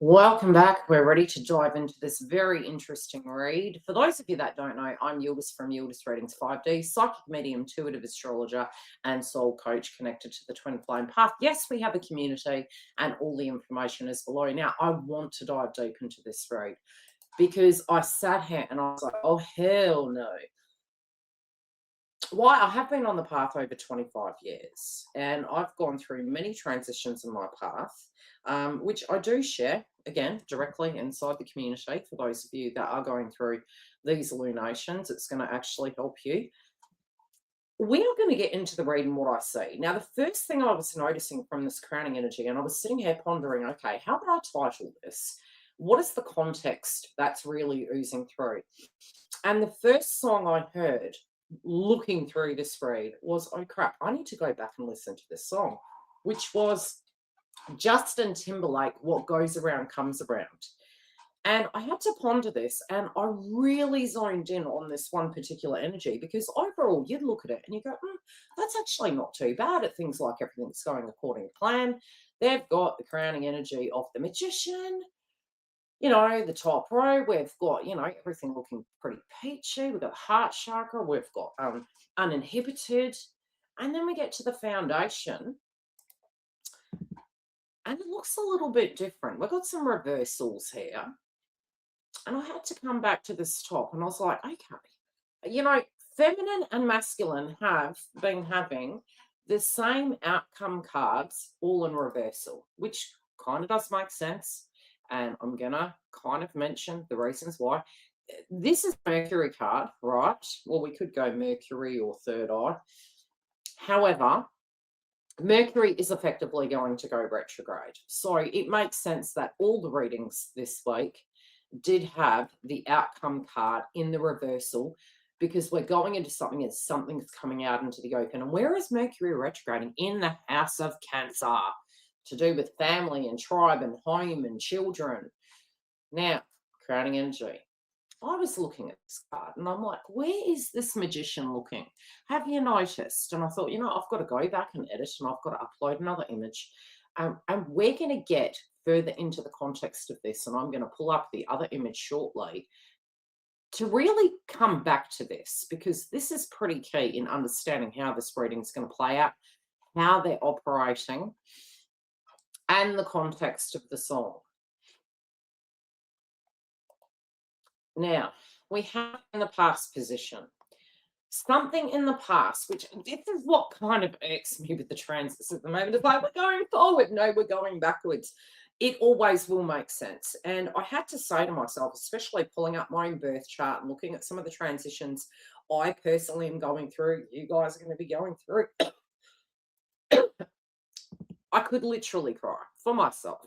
Welcome back. We're ready to dive into this very interesting read. For those of you that don't know, I'm Yildiz from Yildiz Readings 5D, psychic medium, intuitive astrologer, and soul coach connected to the twin flame path. Yes, we have a community and all the information is below. Now, I want to dive deep into this read because I sat here and I was like, oh, hell no. Why? I have been on the path over 25 years and I've gone through many transitions in my path, which I do share, again, directly inside the community. For those of you that are going through these lunations, it's going to actually help you. We are going to get into the reading what I see. Now, the first thing I was noticing from this crowning energy, and I was sitting here pondering, okay, how would I title this? What is the context that's really oozing through? And the first song I heard looking through this read was, oh crap, I need to go back and listen to this song, which was Justin Timberlake, What Goes Around Comes Around. And I had to ponder this, and I really zoned in on this one particular energy because overall you'd look at it and you go, that's actually not too bad. It things like everything's going according to plan. They've got the crowning energy of the magician. You know, the top row, we've got, you know, everything looking pretty peachy. We've got the heart chakra. We've got uninhibited. And then we get to the foundation. And it looks a little bit different. We've got some reversals here. And I had to come back to this top. And I was like, okay, you know, feminine and masculine have been having the same outcome cards all in reversal, which kind of does make sense. And I'm going to kind of mention the reasons why. This is Mercury card, right? Well, we could go Mercury or third eye. However, Mercury is effectively going to go retrograde. So it makes sense that all the readings this week did have the outcome card in the reversal because we're going into something and something's coming out into the open. And where is Mercury retrograding? In the house of Cancer, to do with family and tribe and home and children. Now, crowning energy. I was looking at this card and I'm like, where is this magician looking? Have you noticed? And I thought, you know, I've got to go back and edit and I've got to upload another image. And we're going to get further into the context of this. And I'm going to pull up the other image shortly to really come back to this, because this is pretty key in understanding how this reading is going to play out, how they're operating, and the context of the song. Now, we have in the past position. Something in the past, which this is what kind of irks me with the transits at the moment. It's like, we're going forward. No, we're going backwards. It always will make sense. And I had to say to myself, especially pulling up my own birth chart and looking at some of the transitions I personally am going through, you guys are going to be going through. I could literally cry for myself.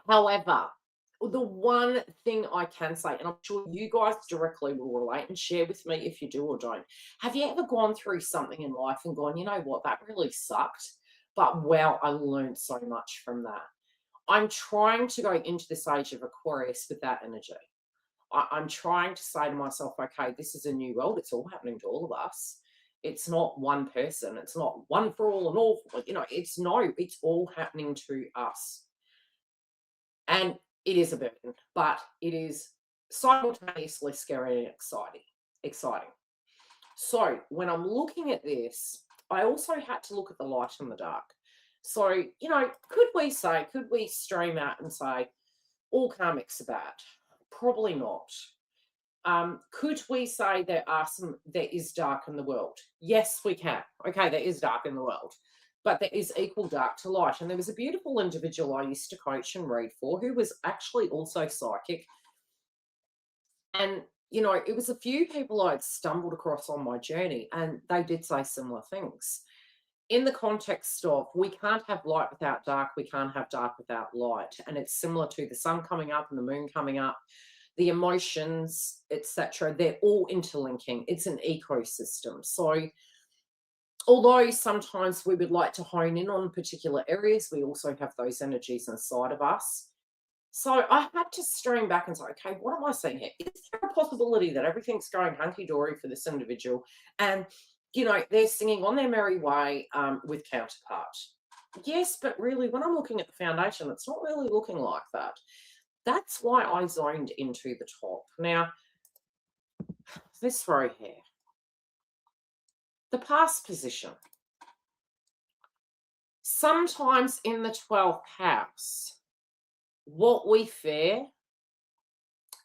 However, the one thing I can say, and I'm sure you guys directly will relate and share with me if you do or don't. Have you ever gone through something in life and gone, you know what, that really sucked, but wow, I learned so much from that. I'm trying to go into this age of Aquarius with that energy. I'm trying to say to myself, okay, this is a new world. It's all happening to all of us. It's not one person. It's not one for all and all for, you know, it's all happening to us. And it is a burden, but it is simultaneously scary and exciting. So when I'm looking at this, I also had to look at the light and the dark. So, you know, could we stream out and say all karmics are bad? Probably not. Could we say there is dark in the world? Yes, we can. Okay, there is dark in the world, but there is equal dark to light. And there was a beautiful individual I used to coach and read for who was actually also psychic. And, you know, it was a few people I'd stumbled across on my journey, and they did say similar things. In the context of, we can't have light without dark, we can't have dark without light. And it's similar to the sun coming up and the moon coming up. The emotions, etc., they're all interlinking. It's an ecosystem. So although sometimes we would like to hone in on particular areas, we also have those energies inside of us. So I had to stream back and say, okay, what am I seeing here? Is there a possibility that everything's going hunky-dory for this individual and, you know, they're singing on their merry way with counterpart? Yes, but really, when I'm looking at the foundation, it's not really looking like that. That's why I zoned into the top. Now, this row here, the past position. Sometimes in the 12th house, what we fear,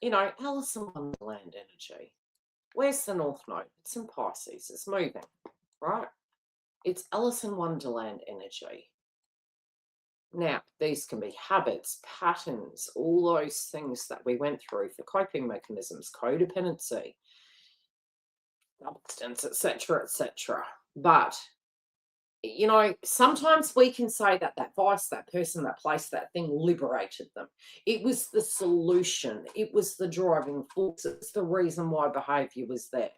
Alice in Wonderland energy. Where's the North Node? It's in Pisces. It's moving, right? It's Alice in Wonderland energy. Now, these can be habits, patterns, all those things that we went through for coping mechanisms, codependency, substance, etc., etc. But sometimes we can say that that vice, that person, that place, that thing liberated them. It was the solution. It was the driving force. It's the reason why behavior was there.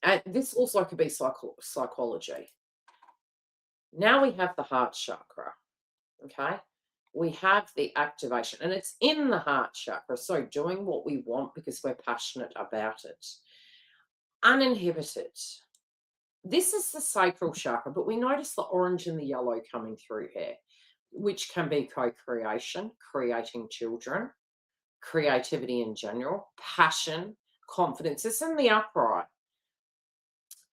And this also could be psychology. Now we have the heart chakra, okay? We have the activation, and it's in the heart chakra. So doing what we want because we're passionate about it. Uninhibited. This is the sacral chakra, but we notice the orange and the yellow coming through here, which can be co-creation, creating children, creativity in general, passion, confidence. It's in the upright.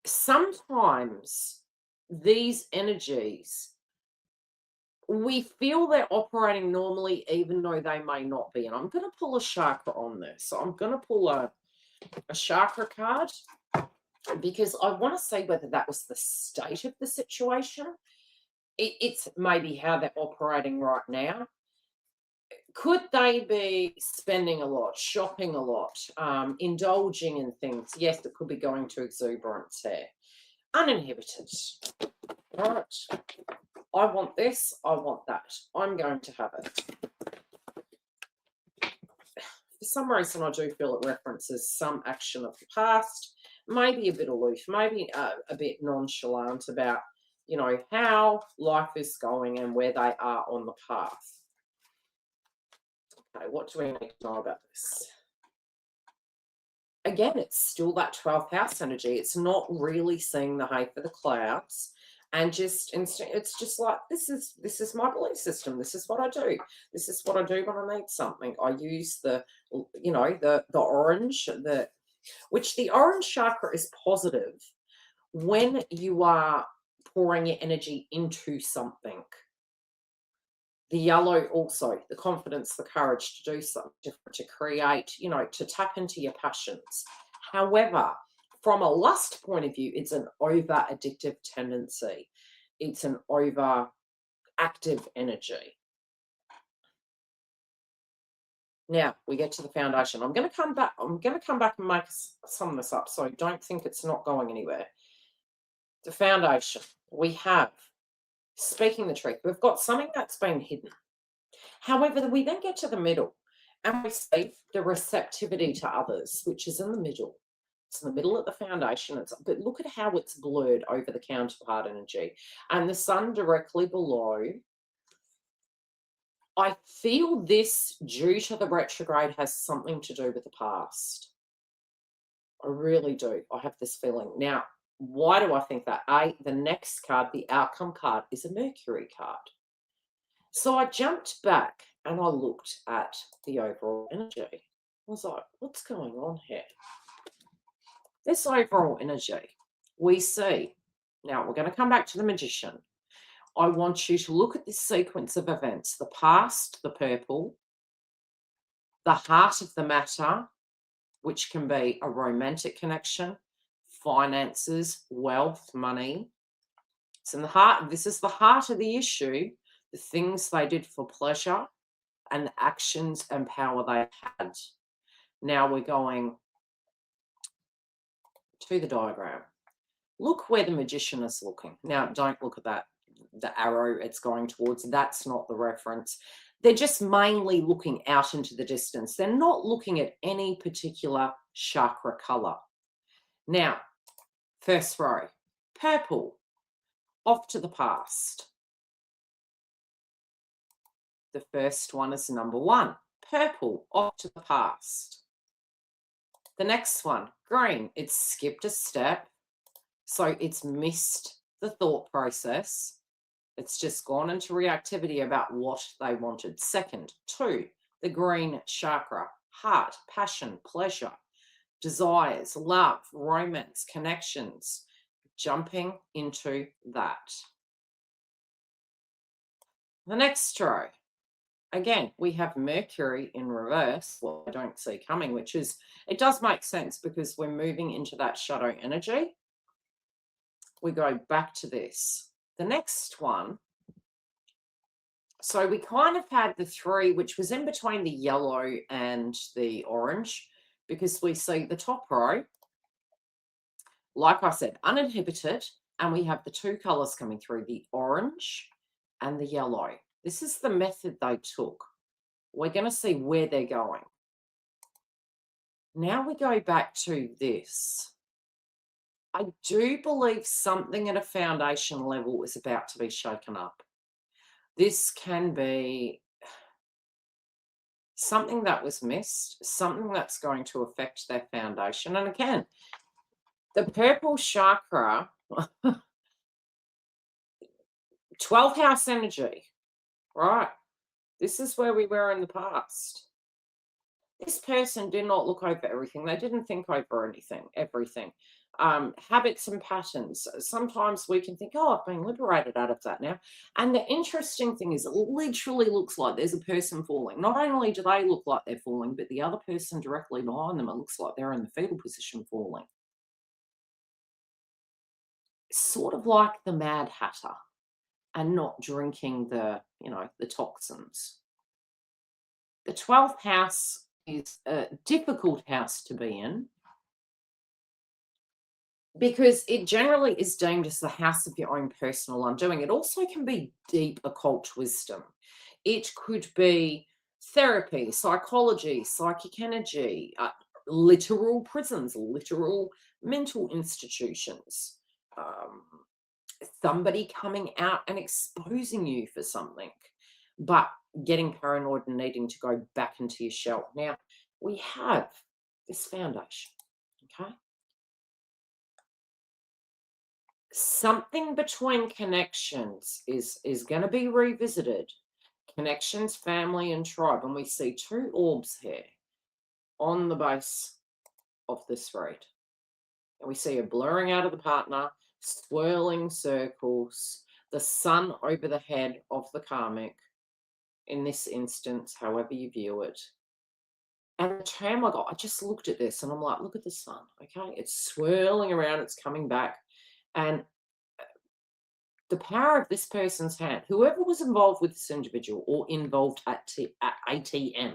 Sometimes these energies, we feel they're operating normally, even though they may not be. And I'm going to pull a chakra on this. So I'm going to pull a chakra card, because I want to see whether that was the state of the situation. It's maybe how they're operating right now. Could they be spending a lot, shopping a lot, indulging in things? Yes, it could be going to exuberance here. Uninhibited. All right. I want this. I want that. I'm going to have it. For some reason, I do feel it references some action of the past, maybe a bit aloof, maybe a bit nonchalant about, how life is going and where they are on the path. Okay, what do we need to know about this? Again, it's still that 12th house energy. It's not really seeing the hay for the clouds. And it's just like, this is my belief system. This is what I do. This is what I do when I need something. I use the orange, which the orange chakra is positive when you are pouring your energy into something. The yellow also, the confidence, the courage to do something different, to create, to tap into your passions. However, from a lust point of view, it's an over addictive tendency. It's an over active energy. Now we get to the foundation. I'm going to come back and make some of this up, so don't think it's not going anywhere. The foundation, we have speaking the truth. We've got something that's been hidden. However, we then get to the middle and we see the receptivity to others, which is in the middle. It's in the middle of the foundation. But look at how it's blurred over the counterpart energy. And the sun directly below. I feel this, due to the retrograde, has something to do with the past. I really do. I have this feeling. Now, why do I think that? The next card, the outcome card, is a Mercury card. So I jumped back and I looked at the overall energy. I was like, what's going on here? This overall energy, we see. Now, we're going to come back to the Magician. I want you to look at this sequence of events. The past, the purple, the heart of the matter, which can be a romantic connection, finances, wealth, money. It's in the heart. This is the heart of the issue, the things they did for pleasure and the actions and power they had. Now we're going to the diagram. Look where the Magician is looking. Now, don't look at that, the arrow it's going towards. That's not the reference. They're just mainly looking out into the distance. They're not looking at any particular chakra color. Now, first row, purple, off to the past. The first one is number 1, purple, off to the past. The next one, green, it's skipped a step, so it's missed the thought process. It's just gone into reactivity about what they wanted. Second, 2, the green chakra, heart, passion, pleasure, desires, love, romance, connections, jumping into that. The next row, again, we have Mercury in reverse, what I don't see coming, which is, it does make sense because we're moving into that shadow energy. We go back to this. The next one, so we kind of had the 3, which was in between the yellow and the orange, because we see the top row, like I said, uninhibited, and we have the 2 colors coming through, the orange and the yellow. This is the method they took. We're going to see where they're going. Now we go back to this. I do believe something at a foundation level is about to be shaken up. This can be something that was missed, something that's going to affect their foundation. And again, the purple chakra, 12th house energy, right? This is where we were in the past. This person did not look over everything. They didn't think over everything. Habits and patterns. Sometimes we can think, oh, I've been liberated out of that now. And the interesting thing is it literally looks like there's a person falling. Not only do they look like they're falling, but the other person directly behind them, it looks like they're in the fetal position falling. Sort of like the Mad Hatter and not drinking the toxins. The 12th house is a difficult house to be in because it generally is deemed as the house of your own personal undoing. It also can be deep occult wisdom. It could be therapy, psychology, psychic energy, literal prisons, literal mental institutions, somebody coming out and exposing you for something, but getting paranoid and needing to go back into your shell. Now, we have this foundation, okay? Something between connections is going to be revisited. Connections, family, and tribe. And we see 2 orbs here on the base of this read. And we see a blurring out of the partner, swirling circles, the sun over the head of the karmic, in this instance, however you view it. And the term I got, I just looked at this and I'm like, look at the sun, okay? It's swirling around, it's coming back. And the power of this person's hand, whoever was involved with this individual or involved at ATM,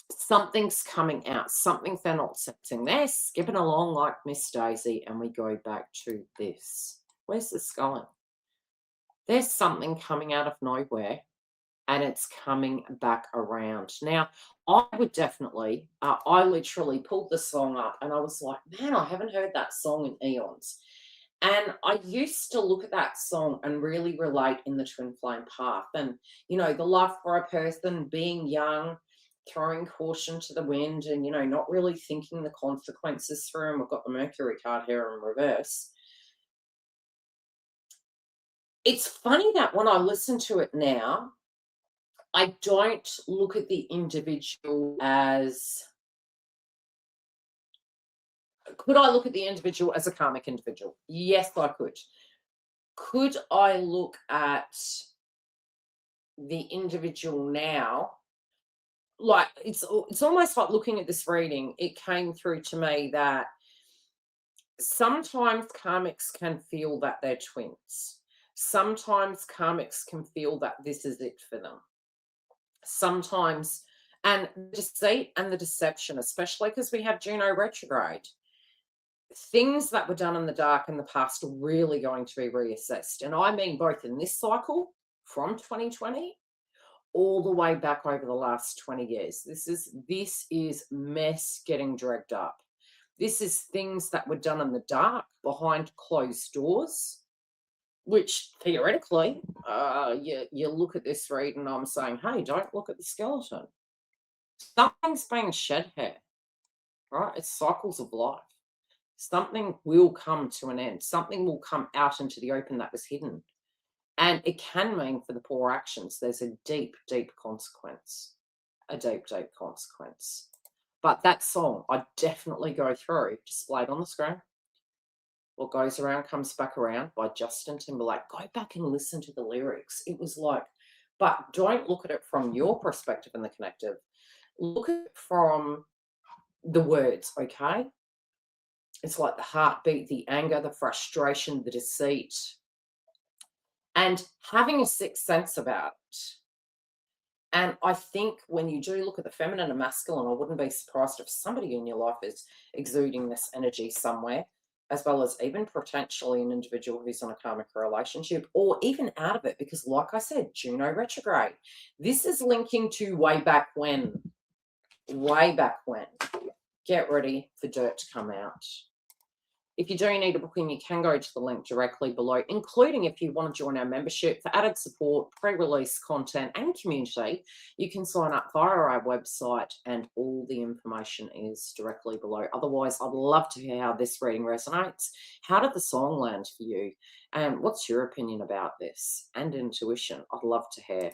something's coming out, something they're not sensing. They're skipping along like Miss Daisy, and we go back to this. Where's this going? There's something coming out of nowhere, and it's coming back around. Now, I would definitely, I literally pulled the song up, and I was like, man, I haven't heard that song in eons. And I used to look at that song and really relate in the twin flame path. And, the love for a person, being young, throwing caution to the wind and, not really thinking the consequences through. And we've got the Mercury card here in reverse. It's funny that when I listen to it now, I don't look at the individual as... Could I look at the individual as a karmic individual? Yes, I could. Could I look at the individual now? Like, it's almost like looking at this reading, it came through to me that sometimes karmics can feel that they're twins. Sometimes karmics can feel that this is it for them. Sometimes, and the deceit and the deception, especially because we have Juno retrograde, things that were done in the dark in the past are really going to be reassessed. And I mean both in this cycle from 2020 all the way back over the last 20 years. This is mess getting dragged up. This is things that were done in the dark behind closed doors, which theoretically, you look at this read and I'm saying, hey, don't look at the skeleton. Something's being shed here, right? It's cycles of life. Something will come to an end. Something will come out into the open that was hidden. And it can mean for the poor actions, there's a deep, deep consequence. A deep, deep consequence. But that song, I definitely go through, displayed on the screen. What Goes Around Comes Back Around by Justin Timberlake. Go back and listen to the lyrics. It was like, but don't look at it from your perspective in the connective. Look at it from the words, okay? It's like the heartbeat, the anger, the frustration, the deceit, and having a sixth sense about it. And I think when you do look at the feminine and masculine, I wouldn't be surprised if somebody in your life is exuding this energy somewhere, as well as even potentially an individual who's in a karmic relationship or even out of it. Because, like I said, Juno retrograde, this is linking to way back when. Way back when. Get ready for dirt to come out. If you do need a booking, you can go to the link directly below, including if you want to join our membership for added support, pre-release content, and community. You can sign up via our website, and all the information is directly below. Otherwise, I'd love to hear how this reading resonates. How did the song land for you? And what's your opinion about this? And intuition, I'd love to hear.